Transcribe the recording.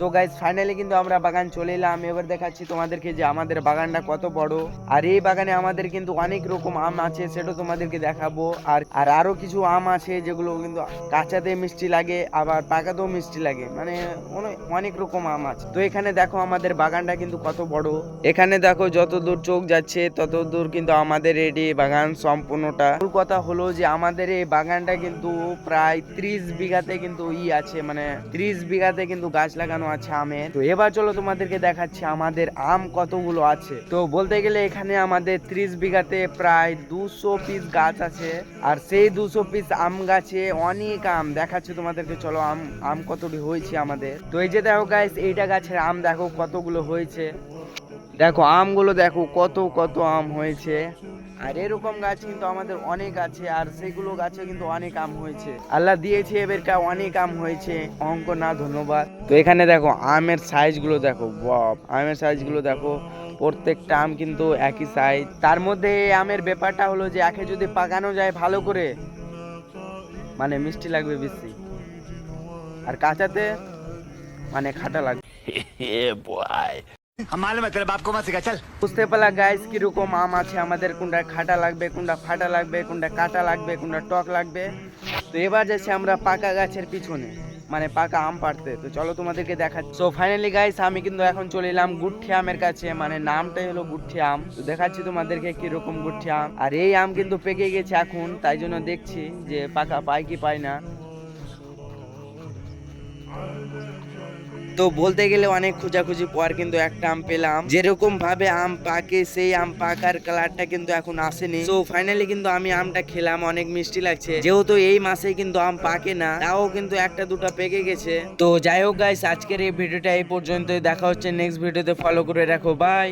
So guys finally কিন্তু আমরা বাগান চলে এলাম। এবার দেখাচ্ছি তোমাদেরকে যে আমাদের বাগানটা কত বড়। আর এই বাগানে আমাদের কিন্তু অনেক রকম আম আছে, সেটা তোমাদেরকে দেখাবো। আর আর আরো কিছু আম আছে যেগুলো কিন্তু কাঁচাতে মিষ্টি লাগে, আবার পাকাতেও মিষ্টি লাগে, মানে অনেক রকম আম আছে। তো এখানে দেখো আমাদের বাগানটা কিন্তু কত বড়। এখানে দেখো যত দূর চোখ যাচ্ছে তত দূর কিন্তু আমাদের এটি বাগান সম্পূর্ণটা। মূল কথা হলো যে আমাদের এই বাগানটা কিন্তু প্রায় 30 বিঘাতে কিন্তু আছে, মানে 30 বিঘাতে কিন্তু গাছ লাগানো আছে আমের। তো এবার চলো তোমাদেরকে দেখাচ্ছি আমাদের আম কতগুলো আছে। তো বলতে গেলে এখানে আমাদের 30 বিঘাতে প্রায় 200 পিস গাছ আছে। আর সেই 200 পিস আম গাছে অনেক আম দেখাচ্ছে তোমাদেরকে। চলো আম আম কতটি হয়েছে আমাদের। তো এই যে দেখো গাইস, এইটা গাছের আম দেখো কতগুলো হয়েছে। দেখো আমগুলো দেখো কত কত আম হয়েছে। আর এরকম গাছ কিন্তু আমাদের অনেক আছে, আর সেগুলো গাছে কিন্তু অনেক আম হয়েছে। আল্লাহ দিয়েছে এবারকার অনেক আম হয়েছে, অঙ্ক না ধন্যবাদ। তো এখানে দেখো আমের সাইজ গুলো দেখো, বাপ আমের সাইজ গুলো দেখো। প্রত্যেকটা আম কিন্তু একই সাইজ। তার মধ্যে এই আমের ব্যাপারটা হলো যে একে যদি পাকানো যায় ভালো করে, মানে মিষ্টি লাগবে বেশি, আর কাঁচাতে মানে খাটা লাগবে। বুঝতে পারলা গাইস কিরকম আম আছে আমাদের, কোনটা খাটা লাগবে, কোনটা ফাটা লাগবে, কোনটা কাটা লাগবে, কোনটা টক লাগবে। তো এবার যাচ্ছি আমরা পাকা গাছের পিছনে, মানে পাকা আম পাড়তে। তো চলো তোমাদেরকে দেখাচ্ছি। সো ফাইনালি গাইস আমি কিন্তু এখন চলে এলাম গুঠি আমের কাছে, মানে নামটাই হলো গুঠি আম। তো দেখাচ্ছি তোমাদেরকে কিরকম গুঠি আম। আর এই আম কিন্তু পেকে গেছে এখন, তাই জন্য দেখছি যে পাকা পায় কি পায় না। তো বলতে গেলে অনেক খোঁজাখুঁজি পর কিন্তু একটা আম পেলাম। যেরকম ভাবে আম পাকে সেই আম পাকার কালারটা কিন্তু এখন আসেনি। তো ফাইনালি কিন্তু আমি আমটা খেলাম, অনেক মিষ্টি লাগছে। যেহেতু এই মাসে কিন্তু আম পাকে না, তাও কিন্তু একটা দুটো পেকে গেছে। তো যাই হোক গাইস, আজকের এই ভিডিওটা এই পর্যন্তই। দেখা হচ্ছে নেক্সট ভিডিওতে, ফলো করে রাখো, বাই।